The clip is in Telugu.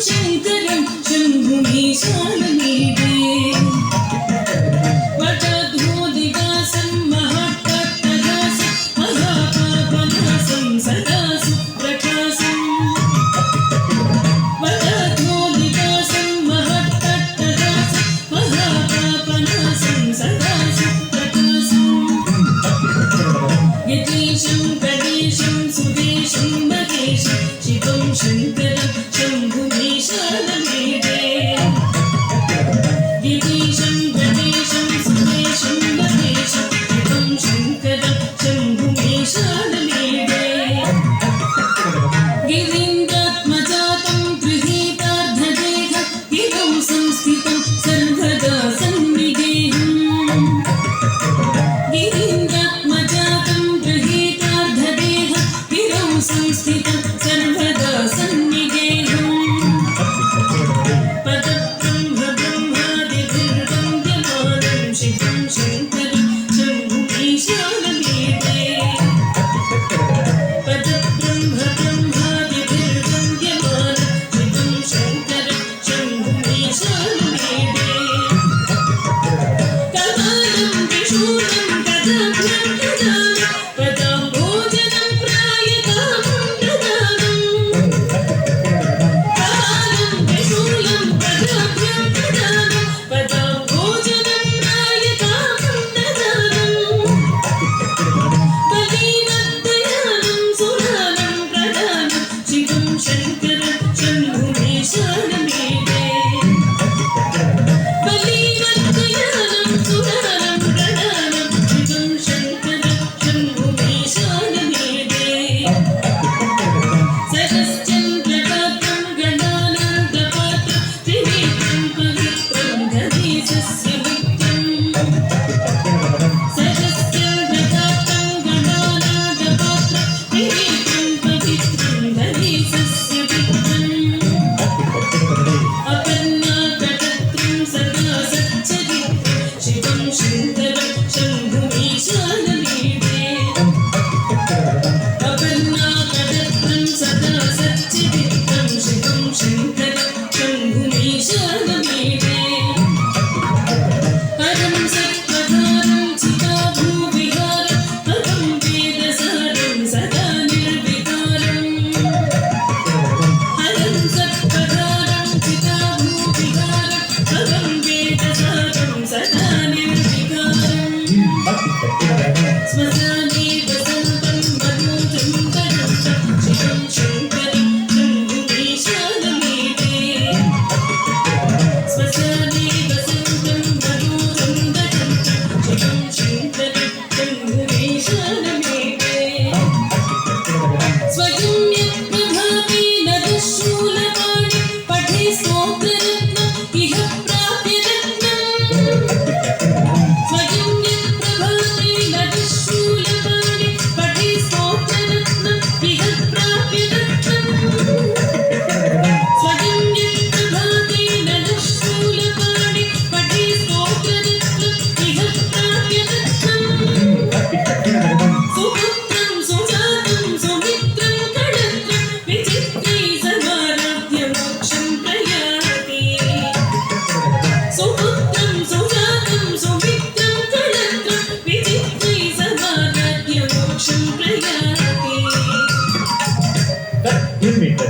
శంకరం శంభుమీశానమీడే వటధూదిగాసం మహట్టట్టగాసం మహాపాపనాసం సదాసు ప్రకాశం వటధూదిగాసం మహట్టట్టగాసం మహాపాపనాసం సదాసు ప్రకాశం యతీశం గణేశం సుదేశం మహేశం శివం శంకరం శంభుమీశానమీడే గిరీశం గణేశం సుదేశం మహేశం శివం శంకరం శంభుమీశానమీడే గిరీంద్రాత్మజాతం గృహీతార్ధదేహం గిరౌ సంస్థితం సర్వదా సన్నిగేహం గిరీంద్రాత్మజాతం గృహీతార్ధదేహం గిరౌ సంస్థితం సర్వదా సన్నిగేహం పదబ్రహ్మ బ్రహ్మాదిభిర్వంద్యమానం శివం శంకరం శంభుమీశానమీడే పదబ్రహ్మ బ్రహ్మాదిభిర్వంద్యమానం శివం శంకరం శంభుమీశానమీడే కపాలం త్రిశూలం గదాభ్యం దదామి పదాంబోజనం ప్రాయకామం దదానం కపాలం త్రిశూలం గదాభ్యం దదామి పదాంబోజనం ప్రాయకామం దదానం బలీనద్దయానం సురానం ప్రదానం శివం శంకరం శంభుమీశానమీడే బలీనద్దయానం సురానం ప్రదానం శివం శంకరం శంభుమీశానమీడే సరశ్చంద్రగాత్రం గణానందపాత్రం త్రినేత్రం పవిత్రం గణేశస్య మిత్రం సరశ్చంద్రగాత్రం గణానందపాత్రం త్రినేత్రం పవిత్రం గణేశస్య మిత్రం అపర్ణాకటత్రం సదా సచ్చరిత్రం శివం శంకరం శంభుమీశానమీడే అపర్ణాకటత్రం సదా సచ్చరిత్రం శివం శంకరం శంభుమీశానమీడే హరం సత్వధారం చితాభూవిహారం హరం వేదసారం సదా నిర్వికారం హరం సత్వధారం చితాభూవిహారం హరం వేదసారం సదా నిర్వికారం శ్మశానే వసంతం మనోజం వరంతం శివం శంకరం శంభుమీశానమీడే శ్మశానే వసంతం మనోజం వరంతం శివం శంకరం శంభుమీశానమీడే స్వయం యత్ప్రభాతే నరశూలపాణి పఠే స్తోత్రరత్నం ఇహ ప్రాప్యరత్నం స్వయం యత్ప్రభాతే నరశూలపాణి పఠే స్తోత్రరత్నం ఇహ ప్రాప్యరత్నం స్వయం యత్ప్రభాతే నరశూలపాణి పఠే స్తోత్రరత్నం ఇహ ప్రాప్యరత్నం సుపుత్రం సుజాతం సుమిత్రం కళత్రం విచిత్రై సమారాధ్య మోక్షం ప్రయాతి సుపుత్రం సుజాతం సుమిత్రం కళత్రం విచిత్రై సమారాధ్య మోక్షం ప్రయాతి Give me the